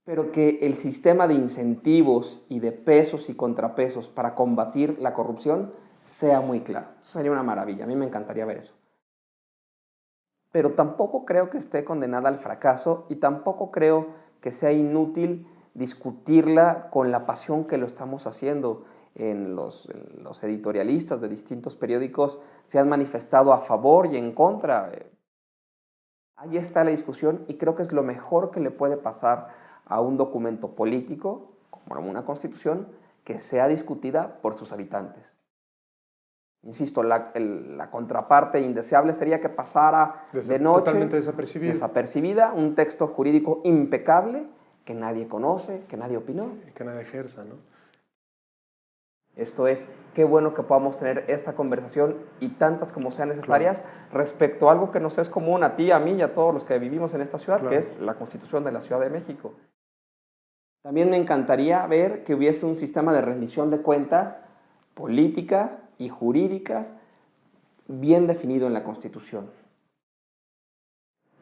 pero que el sistema de incentivos y de pesos y contrapesos para combatir la corrupción sea muy claro. Eso sería una maravilla, a mí me encantaría ver eso. Pero tampoco creo que esté condenada al fracaso y tampoco creo que sea inútil discutirla con la pasión que lo estamos haciendo. Los editorialistas de distintos periódicos se han manifestado a favor y en contra. Ahí está la discusión y creo que es lo mejor que le puede pasar a un documento político, como una constitución, que sea discutida por sus habitantes. Insisto, la contraparte indeseable sería que pasara de noche, totalmente desapercibida, un texto jurídico impecable que nadie conoce, que nadie opinó. Y que nadie ejerza, ¿no? Esto es, qué bueno que podamos tener esta conversación y tantas como sean necesarias respecto a algo que nos es común a ti, a mí y a todos los que vivimos en esta ciudad, que es la Constitución de la Ciudad de México. También me encantaría ver que hubiese un sistema de rendición de cuentas políticas y jurídicas bien definido en la Constitución.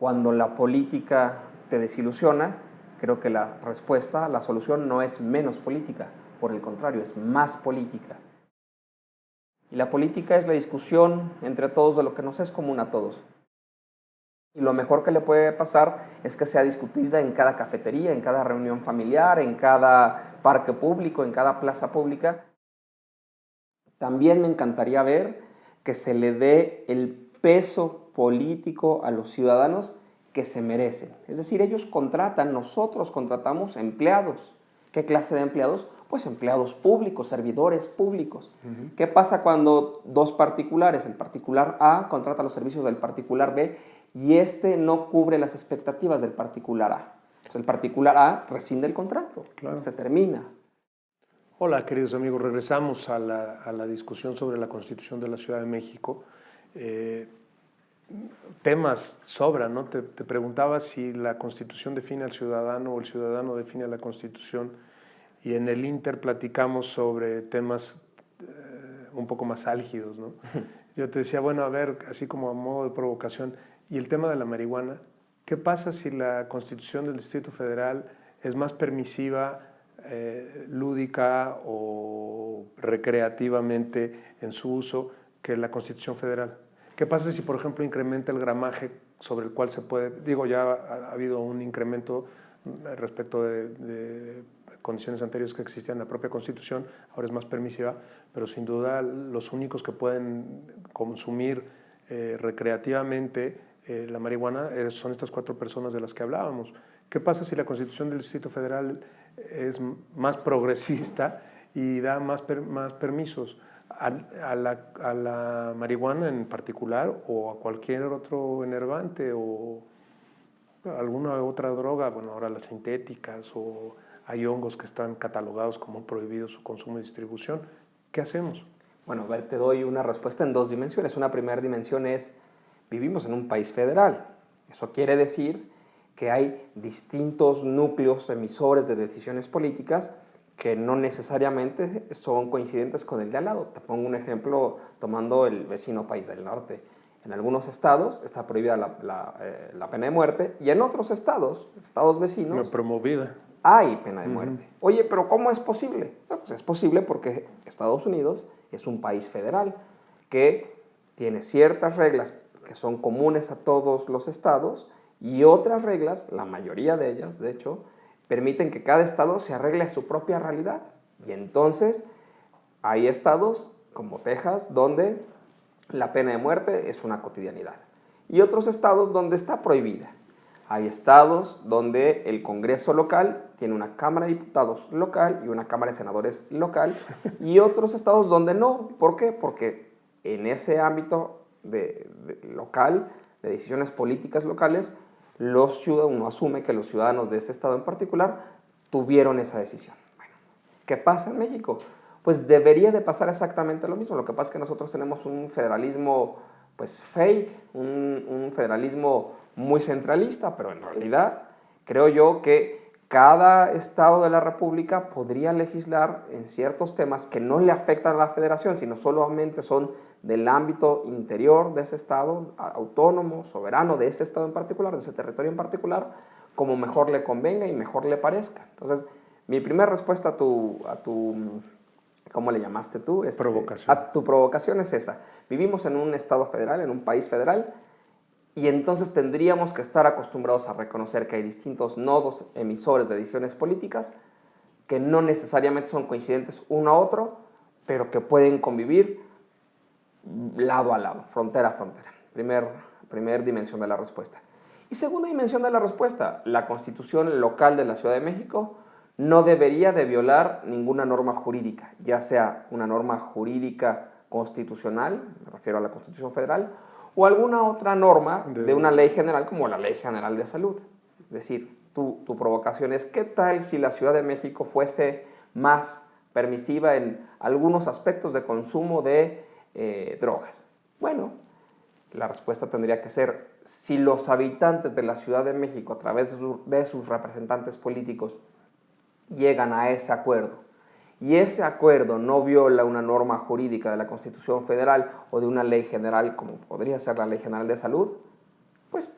Cuando la política te desilusiona, creo que la respuesta, la solución no es menos política, por el contrario, es más política. Y la política es la discusión entre todos de lo que nos es común a todos. Y lo mejor que le puede pasar es que sea discutida en cada cafetería, en cada reunión familiar, en cada parque público, en cada plaza pública. También me encantaría ver que se le dé el peso político a los ciudadanos que se merecen. Es decir, ellos contratan, nosotros contratamos empleados. ¿Qué clase de empleados? Pues empleados públicos, servidores públicos. ¿Qué pasa cuando dos particulares, el particular A contrata los servicios del particular B y este no cubre las expectativas del particular A? Pues el particular A rescinde el contrato, se termina. Hola, queridos amigos, regresamos a la discusión sobre la Constitución de la Ciudad de México. Temas sobran, ¿no? Te preguntaba si la Constitución define al ciudadano o el ciudadano define a la Constitución, y en el Inter platicamos sobre temas un poco más álgidos, ¿no? Yo te decía, bueno, a ver, así como a modo de provocación, y el tema de la marihuana, ¿qué pasa si la Constitución del Distrito Federal es más permisiva, lúdica o recreativamente en su uso que la Constitución Federal? ¿Qué pasa si, por ejemplo, incrementa el gramaje sobre el cual se puede, digo, ya ha habido un incremento respecto de condiciones anteriores que existían en la propia Constitución, ahora es más permisiva, pero sin duda los únicos que pueden consumir recreativamente la marihuana son estas 4 personas de las que hablábamos. ¿Qué pasa si la Constitución del Distrito Federal es más progresista y da más permisos a la marihuana en particular o a cualquier otro enervante o alguna otra droga? Bueno, ahora las sintéticas, o hay hongos que están catalogados como prohibidos su consumo y distribución. ¿Qué hacemos? Bueno, a ver, te doy una respuesta en 2 dimensiones. Una primera dimensión es, vivimos en un país federal. Eso quiere decir que hay distintos núcleos emisores de decisiones políticas que no necesariamente son coincidentes con el de al lado. Te pongo un ejemplo tomando el vecino país del norte. En algunos estados está prohibida la pena de muerte y en otros estados vecinos, promovida, hay pena de muerte. Oye, pero ¿cómo es posible? Bueno, pues es posible porque Estados Unidos es un país federal que tiene ciertas reglas que son comunes a todos los estados y otras reglas, la mayoría de ellas, de hecho, permiten que cada estado se arregle a su propia realidad. Y entonces hay estados como Texas donde la pena de muerte es una cotidianidad. Y otros estados donde está prohibida. Hay estados donde el Congreso local tiene una Cámara de Diputados local y una Cámara de Senadores local, y otros estados donde no. ¿Por qué? Porque en ese ámbito local, de decisiones políticas locales, uno asume que los ciudadanos de ese estado en particular tuvieron esa decisión. Bueno, ¿qué pasa en México? Pues debería de pasar exactamente lo mismo. Lo que pasa es que nosotros tenemos un federalismo pues fake, un federalismo muy centralista, pero en realidad creo yo que cada estado de la República podría legislar en ciertos temas que no le afectan a la federación, sino solamente son del ámbito interior de ese estado, autónomo, soberano de ese estado en particular, de ese territorio en particular, como mejor le convenga y mejor le parezca. Entonces, mi primera respuesta a tu ¿cómo le llamaste tú? Provocación. A tu provocación es esa. Vivimos en un estado federal, en un país federal, y entonces tendríamos que estar acostumbrados a reconocer que hay distintos nodos emisores de decisiones políticas que no necesariamente son coincidentes uno a otro, pero que pueden convivir lado a lado, frontera a frontera. Primer dimensión de la respuesta. Y segunda dimensión de la respuesta, la Constitución local de la Ciudad de México no debería de violar ninguna norma jurídica, ya sea una norma jurídica constitucional, me refiero a la Constitución Federal, o alguna otra norma de una ley general como la Ley General de Salud. Es decir, tu provocación es, ¿qué tal si la Ciudad de México fuese más permisiva en algunos aspectos de consumo de drogas? Bueno, la respuesta tendría que ser, si los habitantes de la Ciudad de México, a través de sus representantes políticos, llegan a ese acuerdo, y ese acuerdo no viola una norma jurídica de la Constitución Federal o de una ley general, como podría ser la Ley General de Salud, pues...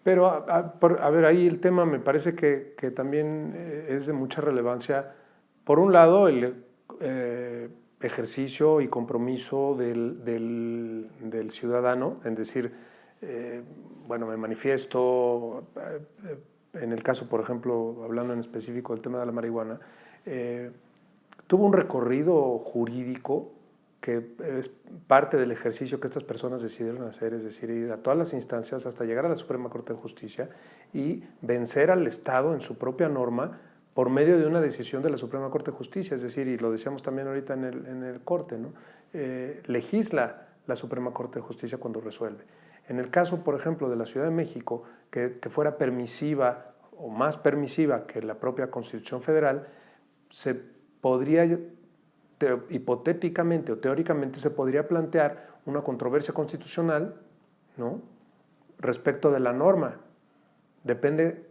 Pero, a ver, ahí el tema me parece que también es de mucha relevancia. Por un lado, el ejercicio y compromiso del ciudadano, en decir, bueno, me manifiesto, en el caso, por ejemplo, hablando en específico del tema de la marihuana, tuvo un recorrido jurídico que es parte del ejercicio que estas personas decidieron hacer, es decir, ir a todas las instancias hasta llegar a la Suprema Corte de Justicia y vencer al Estado en su propia norma por medio de una decisión de la Suprema Corte de Justicia, es decir, y lo decíamos también ahorita en el corte, ¿no? Legisla la Suprema Corte de Justicia cuando resuelve. En el caso, por ejemplo, de la Ciudad de México, que fuera permisiva o más permisiva que la propia Constitución Federal, se podría, hipotéticamente o teóricamente, se podría plantear una controversia constitucional, ¿no?, respecto de la norma. Depende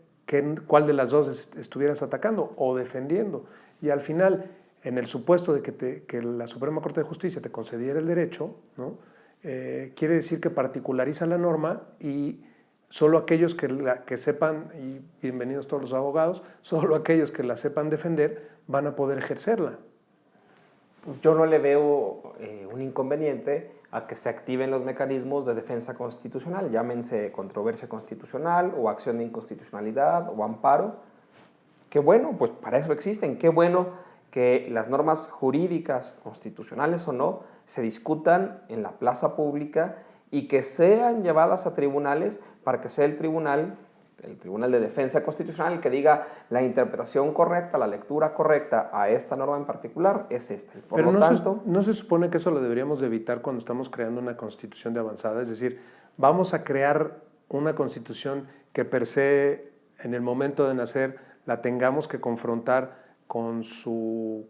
cuál de las dos estuvieras atacando o defendiendo. Y al final, en el supuesto de que la Suprema Corte de Justicia te concediera el derecho, ¿no?, quiere decir que particulariza la norma y solo aquellos que sepan, y bienvenidos todos los abogados, solo aquellos que la sepan defender van a poder ejercerla. Yo no le veo un inconveniente a que se activen los mecanismos de defensa constitucional, llámense controversia constitucional o acción de inconstitucionalidad o amparo. Qué bueno, pues para eso existen. Qué bueno que las normas jurídicas, constitucionales o no, se discutan en la plaza pública y que sean llevadas a tribunales para que sea el Tribunal de Defensa Constitucional el que diga la interpretación correcta, la lectura correcta a esta norma en particular es esta. Y por Pero lo tanto, no se supone que eso lo deberíamos de evitar cuando estamos creando una constitución de avanzada, es decir, vamos a crear una constitución que per se, en el momento de nacer, la tengamos que confrontar con su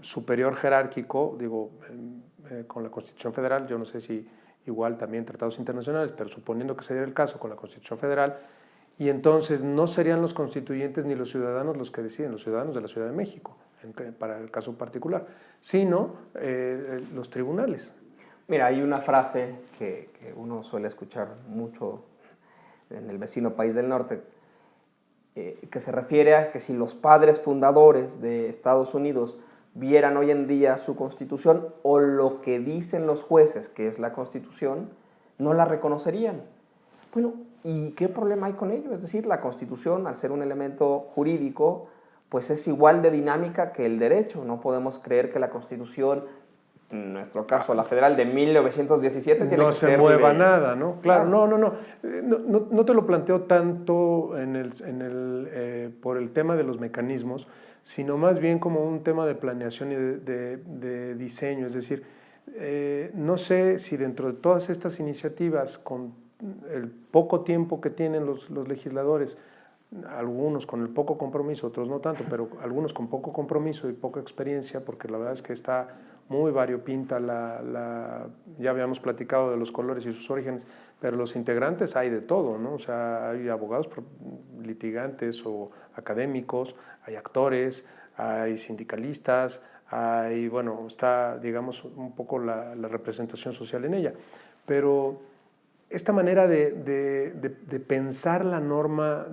superior jerárquico, digo, con la Constitución Federal, yo no sé si igual también tratados internacionales, pero suponiendo que sería el caso con la Constitución Federal, y entonces no serían los constituyentes ni los ciudadanos los que deciden, los ciudadanos de la Ciudad de México, para el caso particular, sino los tribunales. mira, hay una frase que uno suele escuchar mucho en el vecino país del norte, que se refiere a que si los padres fundadores de Estados Unidos vieran hoy en día su Constitución o lo que dicen los jueces, que es la Constitución, no la reconocerían. Bueno, ¿y qué problema hay con ello? Es decir, la Constitución, al ser un elemento jurídico, pues es igual de dinámica que el derecho. No podemos creer que la Constitución, en nuestro caso la federal de 1917, tiene no que se ser... mueva nada, ¿no? Claro, Claro. no te lo planteo tanto por el tema de los mecanismos, sino más bien como un tema de planeación y de diseño. Es decir, no sé si dentro de todas estas iniciativas, con el poco tiempo que tienen los legisladores, algunos con el poco compromiso, otros no tanto, pero algunos con poco compromiso y poca experiencia, porque la verdad es que está muy variopinta ya habíamos platicado de los colores y sus orígenes, pero los integrantes hay de todo, ¿no? O sea, hay abogados litigantes o académicos, hay actores, hay sindicalistas, hay, bueno, está, digamos, un poco la representación social en ella, pero esta manera de pensar la norma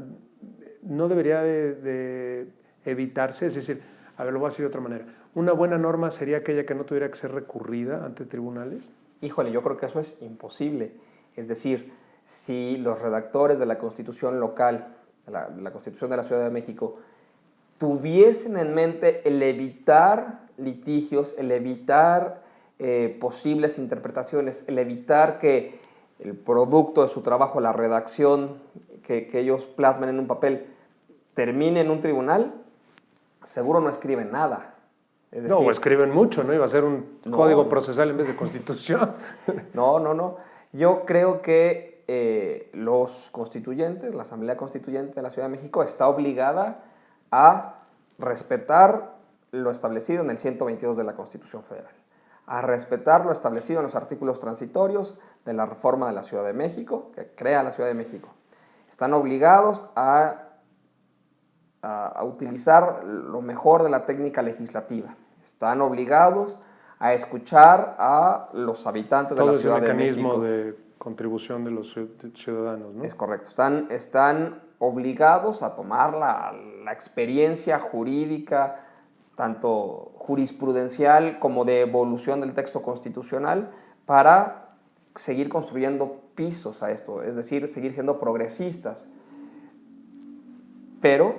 no debería de evitarse, es decir, a ver, lo voy a decir de otra manera. ¿Una buena norma sería aquella que no tuviera que ser recurrida ante tribunales? Híjole, yo creo que eso es imposible. Es decir, si los redactores de la Constitución local, la Constitución de la Ciudad de México, tuviesen en mente el evitar litigios, el evitar posibles interpretaciones, el evitar que el producto de su trabajo, la redacción que ellos plasmen en un papel, termine en un tribunal, seguro no escriben nada. Es decir, No, o escriben mucho, ¿no? Iba a ser un código procesal en vez de constitución. No. Yo creo que los constituyentes, la Asamblea Constituyente de la Ciudad de México está obligada a respetar lo establecido en el 122 de la Constitución Federal, a respetar lo establecido en los artículos transitorios de la reforma de la Ciudad de México, que crea la Ciudad de México. Están obligados a utilizar lo mejor de la técnica legislativa. Están obligados a escuchar a los habitantes de la Ciudad de México. Todo ese mecanismo de contribución de los ciudadanos, ¿no? Es correcto. Están obligados a tomar la experiencia jurídica, tanto jurisprudencial como de evolución del texto constitucional, para seguir construyendo pisos a esto, es decir, seguir siendo progresistas. Pero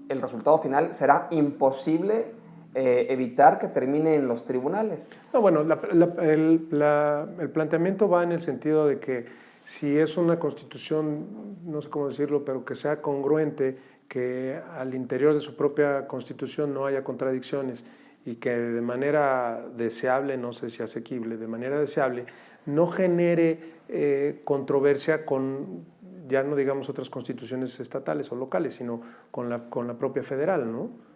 el resultado final será imposible evitar que termine en los tribunales. No, bueno, el planteamiento va en el sentido de que si es una constitución, no sé cómo decirlo, pero que sea congruente, que al interior de su propia constitución no haya contradicciones y que de manera deseable, no sé si asequible, de manera deseable, no genere controversia con, ya no digamos otras constituciones estatales o locales, sino con la propia federal, ¿no?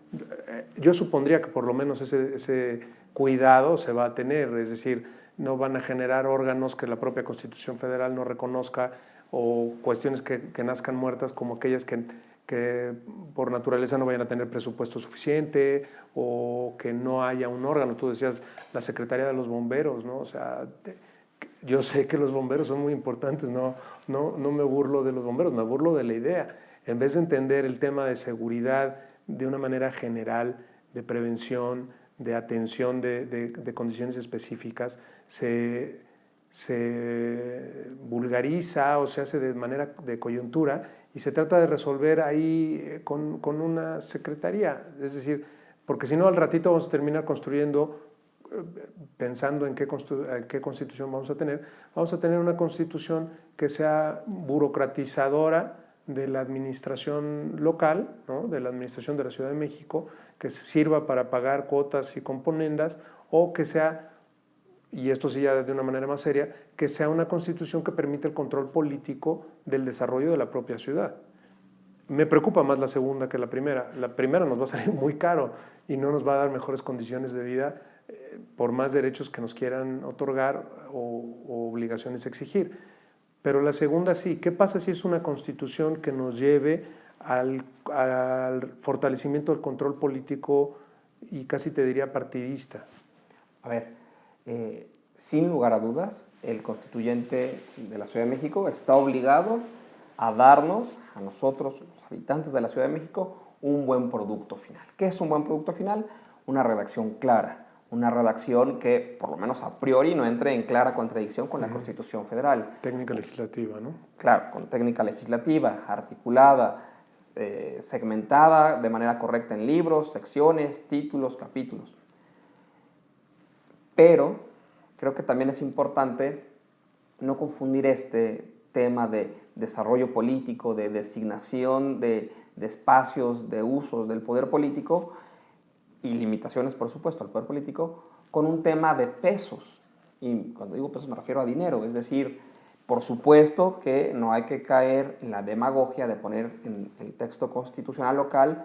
Yo supondría que por lo menos ese cuidado se va a tener, es decir, no van a generar órganos que la propia Constitución Federal no reconozca o cuestiones que nazcan muertas como aquellas que por naturaleza no vayan a tener presupuesto suficiente o que no haya un órgano. Tú decías la Secretaría de los Bomberos, ¿no? O sea, yo sé que los bomberos son muy importantes, no me burlo de los bomberos, me burlo de la idea. En vez de entender el tema de seguridad de una manera general, de prevención, de atención de condiciones específicas, se vulgariza o se hace de manera de coyuntura y se trata de resolver ahí con una secretaría. Es decir, porque si no al ratito vamos a terminar construyendo, pensando en qué constitución vamos a tener una constitución que sea burocratizadora de la administración local, ¿no? De la administración de la Ciudad de México, que sirva para pagar cuotas y componendas, o que sea, y esto sí ya de una manera más seria, que sea una constitución que permita el control político del desarrollo de la propia ciudad. Me preocupa más la segunda que la primera. La primera nos va a salir muy caro y no nos va a dar mejores condiciones de vida por más derechos que nos quieran otorgar o obligaciones exigir. Pero la segunda sí. ¿Qué pasa si es una constitución que nos lleve al fortalecimiento del control político y casi te diría partidista? A ver, sin lugar a dudas, el constituyente de la Ciudad de México está obligado a darnos, a nosotros, los habitantes de la Ciudad de México, un buen producto final. ¿Qué es un buen producto final? Una redacción clara, una redacción que, por lo menos a priori, no entre en clara contradicción con la Constitución Federal. Técnica legislativa, ¿no? Claro, con técnica legislativa, articulada, segmentada de manera correcta en libros, secciones, títulos, capítulos. Pero creo que también es importante no confundir este tema de desarrollo político, de designación de espacios, de usos del poder político y limitaciones, por supuesto, al poder político, con un tema de pesos. Y cuando digo pesos me refiero a dinero, es decir, por supuesto que no hay que caer en la demagogia de poner en el texto constitucional local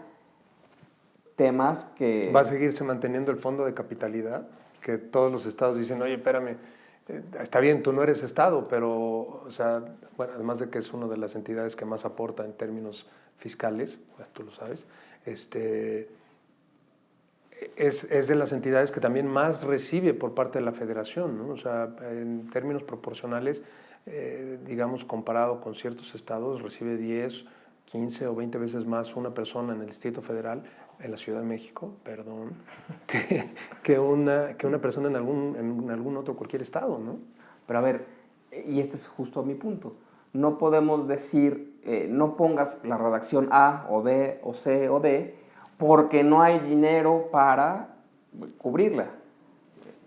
temas que... ¿Va a seguirse manteniendo el fondo de capitalidad? Que todos los estados dicen, oye, espérame, está bien, tú no eres estado, pero, o sea, bueno, además de que es una de las entidades que más aporta en términos fiscales, pues tú lo sabes, es de las entidades que también más recibe por parte de la federación, ¿no? O sea, en términos proporcionales, digamos, comparado con ciertos estados, recibe 10, 15 o 20 veces más una persona en el Distrito Federal, en la Ciudad de México, perdón, que una persona en algún otro cualquier estado, ¿no? Pero a ver, y este es justo mi punto. No podemos decir, no pongas la redacción A o B o C o D porque no hay dinero para cubrirla.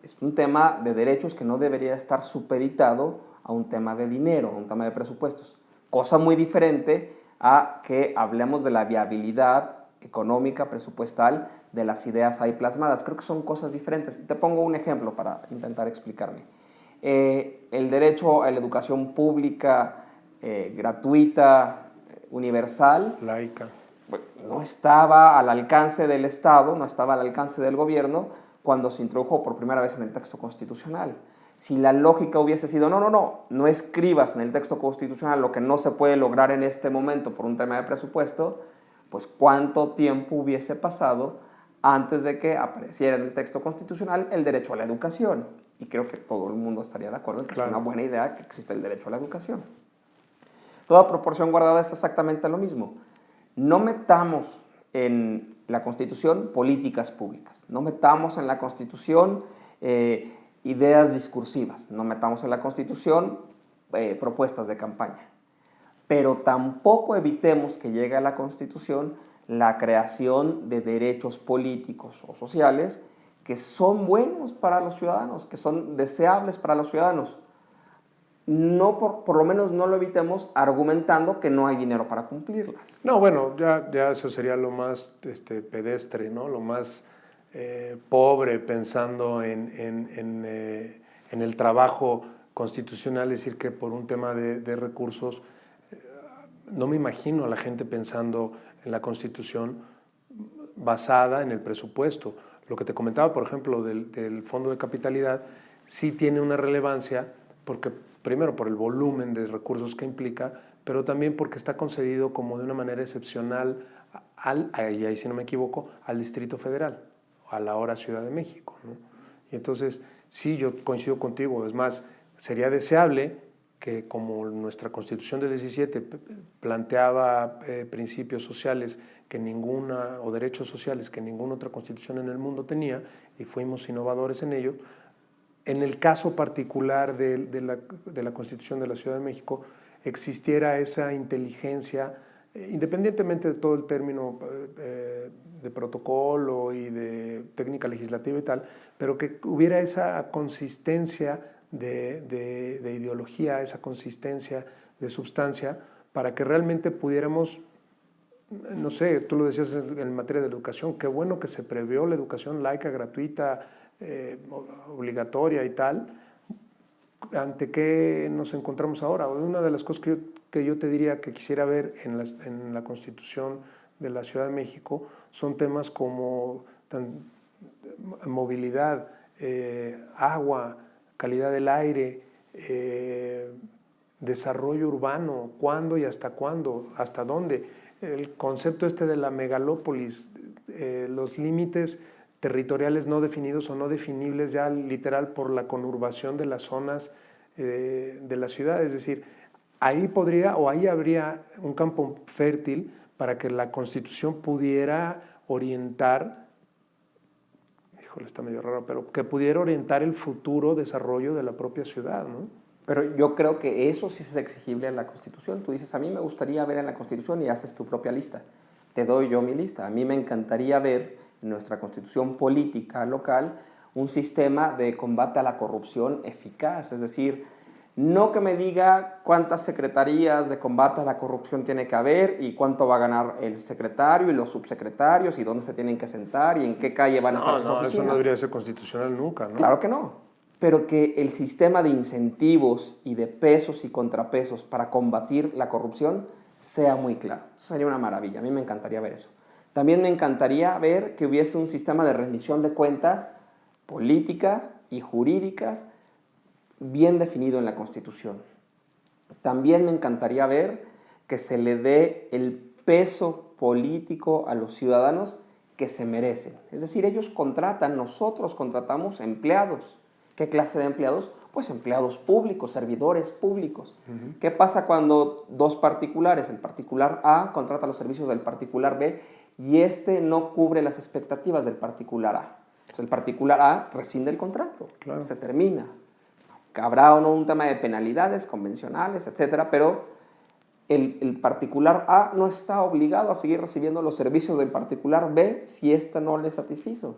Es un tema de derechos que no debería estar supeditado a un tema de dinero, a un tema de presupuestos. Cosa muy diferente a que hablemos de la viabilidad económica, presupuestal, de las ideas ahí plasmadas. Creo que son cosas diferentes. Te pongo un ejemplo para intentar explicarme. El derecho a la educación pública, gratuita, universal, Laica. no estaba al alcance del Estado, no estaba al alcance del gobierno cuando se introdujo por primera vez en el texto constitucional. Si la lógica hubiese sido, no escribas en el texto constitucional lo que no se puede lograr en este momento por un tema de presupuesto, pues cuánto tiempo hubiese pasado antes de que apareciera en el texto constitucional el derecho a la educación. Y creo que todo el mundo estaría de acuerdo en que es una buena idea que exista el derecho a la educación. Toda proporción guardada es exactamente lo mismo. No metamos en la Constitución políticas públicas, no metamos en la Constitución ideas discursivas, no metamos en la Constitución propuestas de campaña, pero tampoco evitemos que llegue a la Constitución la creación de derechos políticos o sociales que son buenos para los ciudadanos, que son deseables para los ciudadanos. No, por lo menos no lo evitemos argumentando que no hay dinero para cumplirlas. No, bueno, ya eso sería lo más pedestre, ¿no? Lo más pobre, pensando en el trabajo constitucional, es decir, que por un tema de recursos, no me imagino a la gente pensando en la Constitución basada en el presupuesto. Lo que te comentaba, por ejemplo, del Fondo de Capitalidad, sí tiene una relevancia porque, primero, por el volumen de recursos que implica, pero también porque está concedido como de una manera excepcional y ahí si no me equivoco, al Distrito Federal, a la ahora Ciudad de México, ¿no? Y entonces, sí, yo coincido contigo, es más, sería deseable que como nuestra Constitución del 17 planteaba principios sociales que ninguna, o derechos sociales que ninguna otra constitución en el mundo tenía, y fuimos innovadores en ello, en el caso particular de la Constitución de la Ciudad de México existiera esa inteligencia, independientemente de todo el término de protocolo y de técnica legislativa y tal, pero que hubiera esa consistencia de ideología, esa consistencia de sustancia, para que realmente pudiéramos, no sé, tú lo decías en materia de educación, qué bueno que se previó la educación laica, gratuita, obligatoria y tal. ¿Ante qué nos encontramos ahora? Una de las cosas que yo te diría que quisiera ver en la Constitución de la Ciudad de México son temas como movilidad, agua, calidad del aire, desarrollo urbano, cuándo y hasta cuándo, hasta dónde. El concepto de la megalópolis, los límites territoriales no definidos o no definibles ya literal por la conurbación de las zonas de la ciudad. Es decir, ahí habría un campo fértil para que la Constitución pudiera orientar, híjole, está medio raro, pero que pudiera orientar el futuro desarrollo de la propia ciudad, ¿no? Pero yo creo que eso sí es exigible en la Constitución. Tú dices, a mí me gustaría ver en la Constitución y haces tu propia lista. Te doy yo mi lista. A mí me encantaría ver en nuestra Constitución política local un sistema de combate a la corrupción eficaz. Es decir, no que me diga cuántas secretarías de combate a la corrupción tiene que haber y cuánto va a ganar el secretario y los subsecretarios y dónde se tienen que sentar y en qué calle van a estar sus oficinas. Eso no debería ser constitucional nunca, ¿no? Claro que no. Pero que el sistema de incentivos y de pesos y contrapesos para combatir la corrupción sea muy claro. Eso sería una maravilla, a mí me encantaría ver eso. También me encantaría ver que hubiese un sistema de rendición de cuentas políticas y jurídicas bien definido en la Constitución. También me encantaría ver que se le dé el peso político a los ciudadanos que se merecen. Es decir, ellos contratan, nosotros contratamos empleados. ¿Qué clase de empleados? Pues empleados públicos, servidores públicos. ¿Qué pasa cuando dos particulares, el particular A contrata los servicios del particular B y este no cubre las expectativas del particular A? Pues el particular A rescinde el contrato, Claro. se termina. Habrá o no un tema de penalidades convencionales, etcétera, pero el particular A no está obligado a seguir recibiendo los servicios del particular B si ésta no le satisfizo.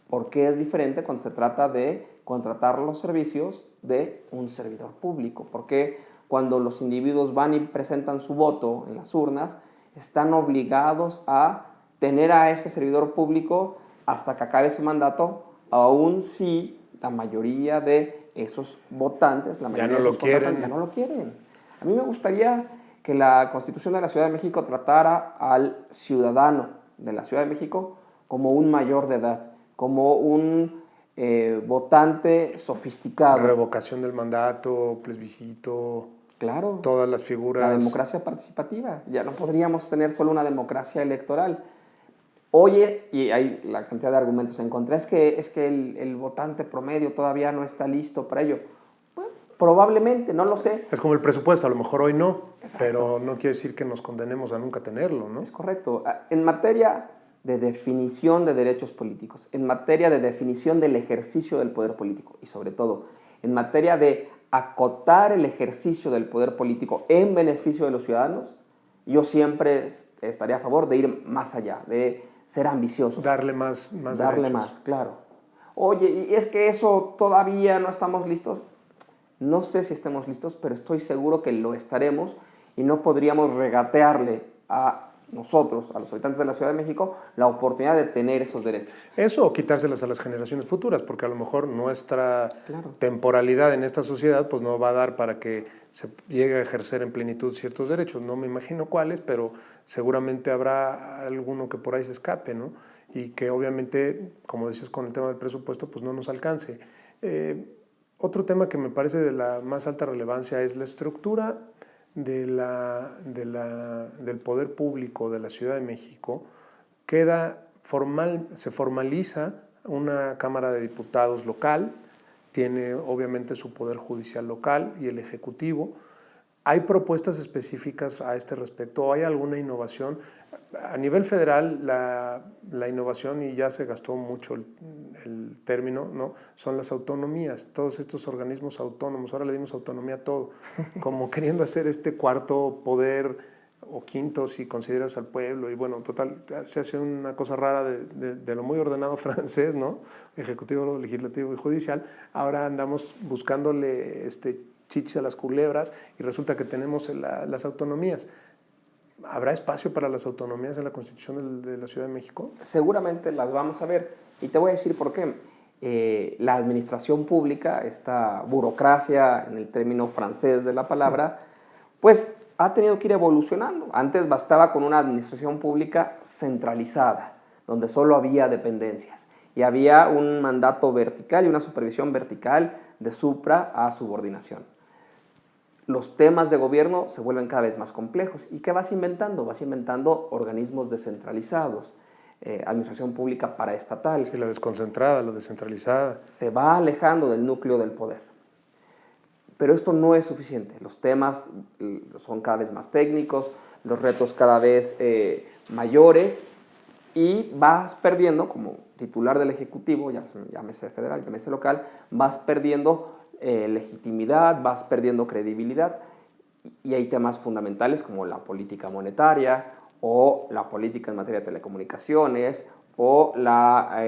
¿Por qué es diferente cuando se trata de contratar los servicios de un servidor público? Porque cuando los individuos van y presentan su voto en las urnas, están obligados a tener a ese servidor público hasta que acabe su mandato, aun si la mayoría de esos votantes, la mayoría de esos contratantes ya no lo quieren. A mí me gustaría que la Constitución de la Ciudad de México tratara al ciudadano de la Ciudad de México como un mayor de edad, como un votante sofisticado. Revocación del mandato, plebiscito, Claro. todas las figuras. La democracia participativa. Ya no podríamos tener solo una democracia electoral. Oye, y hay la cantidad de argumentos en contra, es que el votante promedio todavía no está listo para ello. Bueno, probablemente, no lo sé. Es como el presupuesto, a lo mejor hoy no, Exacto. pero no quiere decir que nos condenemos a nunca tenerlo, ¿no? Es correcto. En materia de definición de derechos políticos, en materia de definición del ejercicio del poder político y sobre todo en materia de acotar el ejercicio del poder político en beneficio de los ciudadanos, yo siempre estaría a favor de ir más allá, de ser ambiciosos. Darle más Darle derechos. más, claro. Oye, ¿y es que eso todavía no estamos listos? No sé si estemos listos, pero estoy seguro que lo estaremos y no podríamos regatearle a nosotros, a los habitantes de la Ciudad de México, la oportunidad de tener esos derechos. Eso o quitárselas a las generaciones futuras, porque a lo mejor nuestra Claro. temporalidad en esta sociedad pues no va a dar para que se llegue a ejercer en plenitud ciertos derechos. No me imagino cuáles, pero seguramente habrá alguno que por ahí se escape, ¿no? Y que obviamente, como decías con el tema del presupuesto, pues no nos alcance. Otro tema que me parece de la más alta relevancia es la estructura del poder público de la Ciudad de México. Se formaliza una Cámara de Diputados local, tiene obviamente su poder judicial local y el ejecutivo. ¿Hay propuestas específicas a este respecto? ¿Hay alguna innovación? A nivel federal, la innovación, y ya se gastó mucho el término, ¿no? Son las autonomías, todos estos organismos autónomos. Ahora le dimos autonomía a todo, como queriendo hacer este cuarto poder o quinto si consideras al pueblo. Y bueno, total, se hace una cosa rara de lo muy ordenado francés, ¿no? Ejecutivo, legislativo y judicial. Ahora andamos buscándole chichis a las culebras y resulta que tenemos las autonomías. ¿Habrá espacio para las autonomías en la Constitución de la Ciudad de México? Seguramente las vamos a ver y te voy a decir por qué. La administración pública, esta burocracia en el término francés de la palabra, pues ha tenido que ir evolucionando. Antes bastaba con una administración pública centralizada, donde solo había dependencias y había un mandato vertical y una supervisión vertical de supra a subordinación. Los temas de gobierno se vuelven cada vez más complejos. ¿Y qué vas inventando? Vas inventando organismos descentralizados, administración pública paraestatal. Sí, la desconcentrada, la descentralizada. Se va alejando del núcleo del poder. Pero esto no es suficiente. Los temas son cada vez más técnicos, los retos cada vez mayores y vas perdiendo, como titular del Ejecutivo, llámese federal, llámese local, vas perdiendo legitimidad, vas perdiendo credibilidad y hay temas fundamentales como la política monetaria o la política en materia de telecomunicaciones o la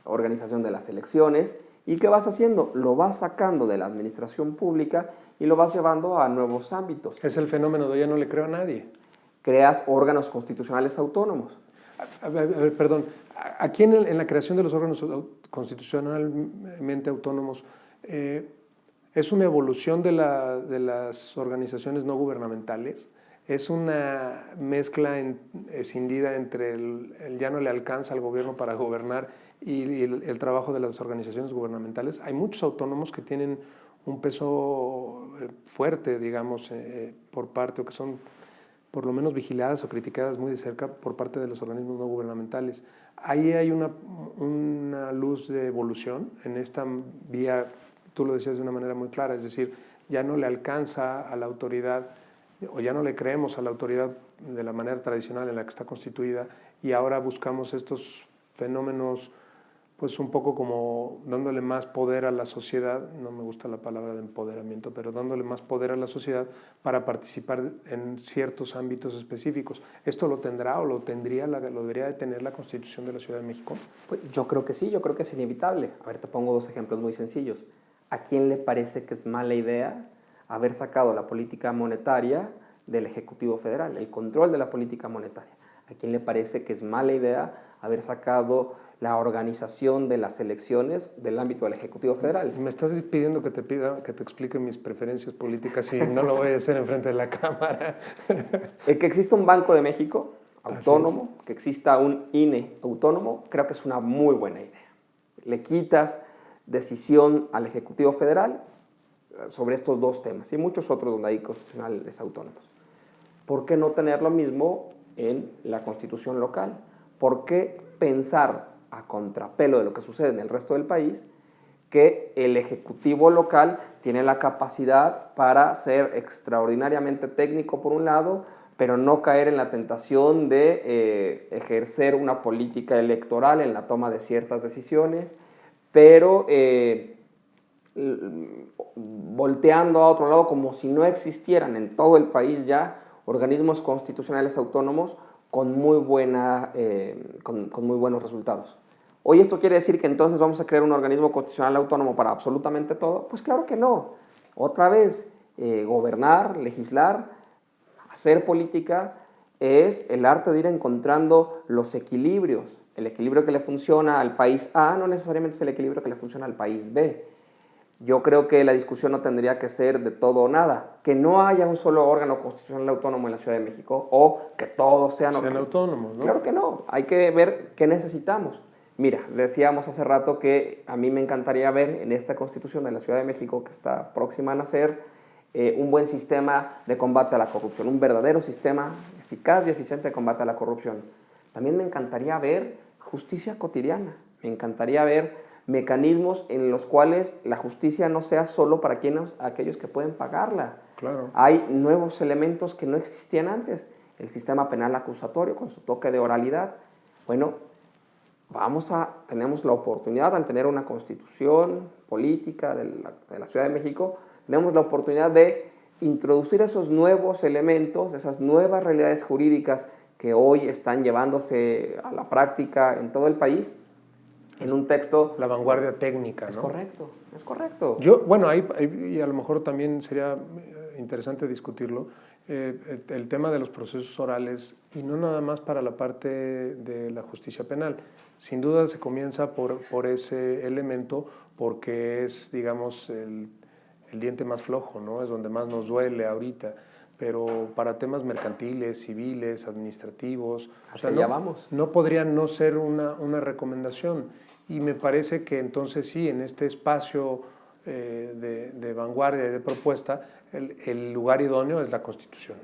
organización de las elecciones. ¿Y qué vas haciendo? Lo vas sacando de la administración pública y lo vas llevando a nuevos ámbitos. Es el fenómeno de ya no le creo a nadie. Creas órganos constitucionales autónomos. A ver, perdón, aquí en la creación de los órganos constitucionalmente autónomos, ¿es una evolución de las organizaciones no gubernamentales? ¿Es una mezcla escindida entre el ya no le alcanza al gobierno para gobernar y el trabajo de las organizaciones gubernamentales? Hay muchos autónomos que tienen un peso fuerte, digamos, por parte, o que son por lo menos vigiladas o criticadas muy de cerca por parte de los organismos no gubernamentales. Ahí hay una luz de evolución en esta vía tú lo decías de una manera muy clara, es decir, ya no le alcanza a la autoridad o ya no le creemos a la autoridad de la manera tradicional en la que está constituida y ahora buscamos estos fenómenos pues un poco como dándole más poder a la sociedad, no me gusta la palabra de empoderamiento, pero dándole más poder a la sociedad para participar en ciertos ámbitos específicos. ¿Esto lo tendrá o lo tendría, lo debería de tener la Constitución de la Ciudad de México? Pues yo creo que sí, yo creo que es inevitable. A ver, te pongo dos ejemplos muy sencillos. ¿A quién le parece que es mala idea haber sacado la política monetaria del Ejecutivo Federal, el control de la política monetaria? ¿A quién le parece que es mala idea haber sacado la organización de las elecciones del ámbito del Ejecutivo Federal? Me estás pidiendo que te explique mis preferencias políticas y no lo voy a hacer enfrente de la cámara. El que exista un Banco de México autónomo, que exista un INE autónomo, creo que es una muy buena idea. Le quitas decisión al Ejecutivo Federal sobre estos dos temas y muchos otros donde hay constitucionales autónomos. ¿Por qué no tener lo mismo en la Constitución local? ¿Por qué pensar a contrapelo de lo que sucede en el resto del país que el Ejecutivo local tiene la capacidad para ser extraordinariamente técnico por un lado, pero no caer en la tentación de ejercer una política electoral en la toma de ciertas decisiones, pero volteando a otro lado como si no existieran en todo el país ya organismos constitucionales autónomos con muy buenos resultados? Oye, ¿esto quiere decir que entonces vamos a crear un organismo constitucional autónomo para absolutamente todo? Pues claro que no. Otra vez, gobernar, legislar, hacer política es el arte de ir encontrando los equilibrios. El equilibrio que le funciona al país A no necesariamente es el equilibrio que le funciona al país B. Yo creo que la discusión no tendría que ser de todo o nada, que no haya un solo órgano constitucional autónomo en la Ciudad de México o que todos sean autónomos, ¿no? Claro que no, hay que ver qué necesitamos. Mira, decíamos hace rato que a mí me encantaría ver en esta Constitución de la Ciudad de México que está próxima a nacer un buen sistema de combate a la corrupción, un verdadero sistema eficaz y eficiente de combate a la corrupción. También me encantaría ver justicia cotidiana, me encantaría ver mecanismos en los cuales la justicia no sea solo para aquellos que pueden pagarla. Claro. Hay nuevos elementos que no existían antes. El sistema penal acusatorio con su toque de oralidad. Bueno, tenemos la oportunidad al tener una constitución política de la Ciudad de México, tenemos la oportunidad de introducir esos nuevos elementos, esas nuevas realidades jurídicas que hoy están llevándose a la práctica en todo el país, en un texto... La vanguardia técnica, ¿no? Es correcto, es correcto. Bueno, y a lo mejor también sería interesante discutirlo, el tema de los procesos orales, y no nada más para la parte de la justicia penal. Sin duda se comienza por ese elemento porque es, digamos, el diente más flojo, ¿no? Es donde más nos duele ahorita. Pero para temas mercantiles, civiles, administrativos, no podría no ser una recomendación. Y me parece que entonces sí, en este espacio de vanguardia y de propuesta, el lugar idóneo es la Constitución.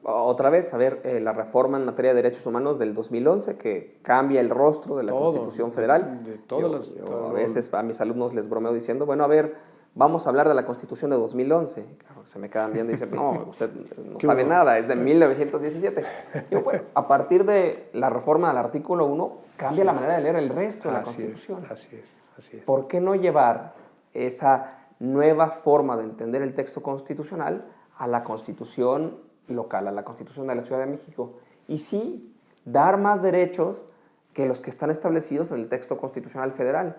Otra vez, a ver, la reforma en materia de derechos humanos del 2011 que cambia el rostro de la Constitución Federal. Yo a veces a mis alumnos les bromeo diciendo, bueno, a ver, vamos a hablar de la Constitución de 2011. Se me quedan viendo y dicen, no, usted no sabe nada, es de 1917. Y bueno, a partir de la reforma del artículo 1, cambia la manera de leer el resto de la Constitución. Así es. ¿Por qué no llevar esa nueva forma de entender el texto constitucional a la Constitución local, a la Constitución de la Ciudad de México? Y sí, dar más derechos que los que están establecidos en el texto constitucional federal.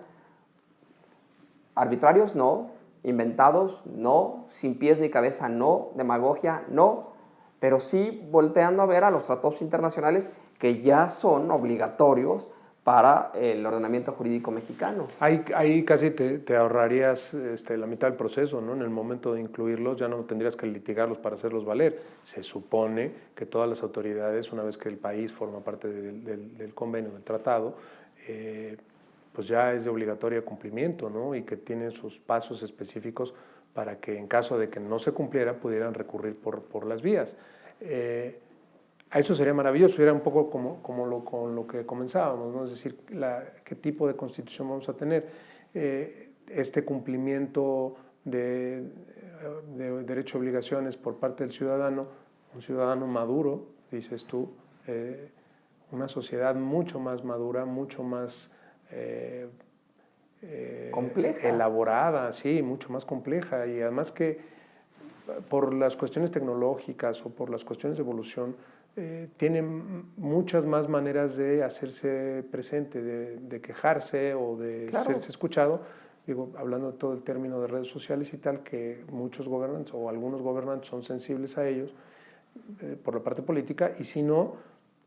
Arbitrarios, no. Inventados, no. Sin pies ni cabeza, no. Demagogia, no. Pero sí volteando a ver a los tratados internacionales que ya son obligatorios para el ordenamiento jurídico mexicano. Ahí casi te ahorrarías la mitad del proceso, ¿no? En el momento de incluirlos ya no tendrías que litigarlos para hacerlos valer. Se supone que todas las autoridades, una vez que el país forma parte del convenio, del tratado, pues ya es de obligatorio cumplimiento, ¿no? Y que tienen sus pasos específicos para que en caso de que no se cumpliera pudieran recurrir por las vías. Eso sería maravilloso, era un poco con lo que comenzábamos, ¿no? Es decir, qué tipo de constitución vamos a tener. este cumplimiento de derechos y obligaciones por parte del ciudadano, un ciudadano maduro, dices tú, una sociedad mucho más madura, mucho más compleja, elaborada, sí, mucho más compleja, y además que por las cuestiones tecnológicas o por las cuestiones de evolución, tienen muchas más maneras de hacerse presente, de quejarse o de claro. serse escuchado. Digo, hablando de todo el término de redes sociales y tal, que muchos gobernantes o algunos gobernantes son sensibles a ellos por la parte política, y si no,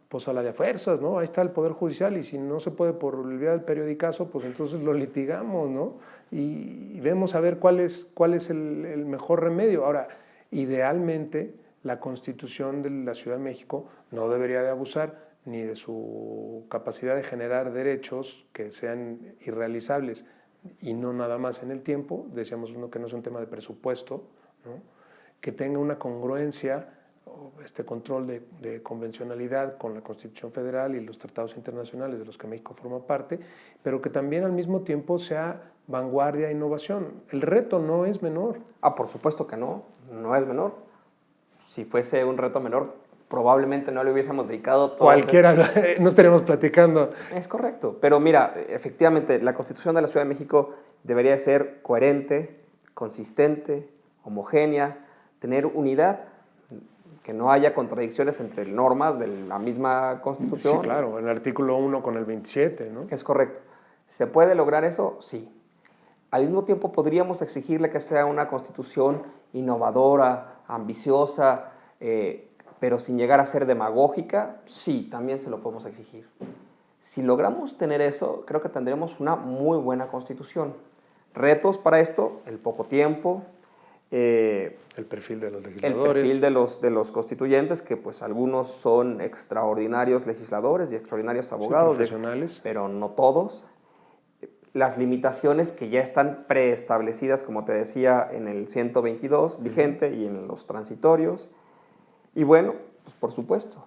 pues a la de fuerzas, ¿no? Ahí está el Poder Judicial, y si no se puede por el vía del periodicazo, pues entonces lo litigamos, ¿no? Y vemos a ver cuál es el mejor remedio. Ahora, idealmente, la Constitución de la Ciudad de México no debería de abusar ni de su capacidad de generar derechos que sean irrealizables, y no nada más en el tiempo, decíamos uno que no es un tema de presupuesto, ¿no? Que tenga una congruencia, este control de convencionalidad con la Constitución Federal y los tratados internacionales de los que México forma parte, pero que también al mismo tiempo sea vanguardia e innovación. El reto no es menor. Por supuesto que no, no es menor. Si fuese un reto menor, probablemente no le hubiésemos dedicado todo. Cualquiera, no estaríamos platicando. Es correcto, pero mira, efectivamente, la Constitución de la Ciudad de México debería de ser coherente, consistente, homogénea, tener unidad, que no haya contradicciones entre normas de la misma Constitución. Sí, claro, el artículo 1 con el 27, ¿no? Es correcto. ¿Se puede lograr eso? Sí. Al mismo tiempo podríamos exigirle que sea una Constitución innovadora, ambiciosa, pero sin llegar a ser demagógica. Sí, también se lo podemos exigir. Si logramos tener eso, creo que tendremos una muy buena Constitución. Retos para esto, el poco tiempo, el perfil de los legisladores. El perfil de los constituyentes, que pues algunos son extraordinarios legisladores y extraordinarios abogados, sí, profesionales, pero no todos. Las limitaciones que ya están preestablecidas, como te decía, en el 122 vigente y en los transitorios. Y bueno, pues por supuesto,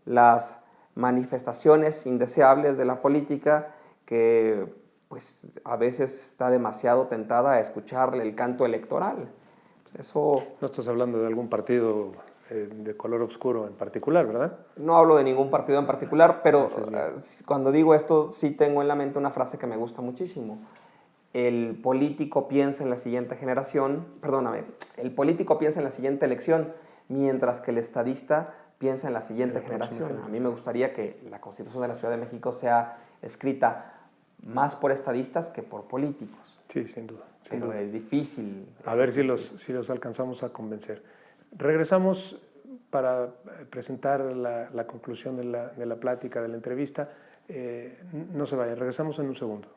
las manifestaciones indeseables de la política, que pues a veces está demasiado tentada a escucharle el canto electoral. Pues eso... No estás hablando de algún partido de color oscuro en particular, ¿verdad? No hablo de ningún partido en particular, pero cuando digo esto sí tengo en la mente una frase que me gusta muchísimo. El político piensa en la siguiente generación, perdóname, el político piensa en la siguiente elección, mientras que el estadista piensa en la siguiente generación. A mí me gustaría que la Constitución de la Ciudad de México sea escrita más por estadistas que por políticos. Sí, sin duda. Pero es difícil. A ver si los alcanzamos a convencer. Regresamos para presentar la conclusión de la plática, de la entrevista. No se vayan, regresamos en un segundo.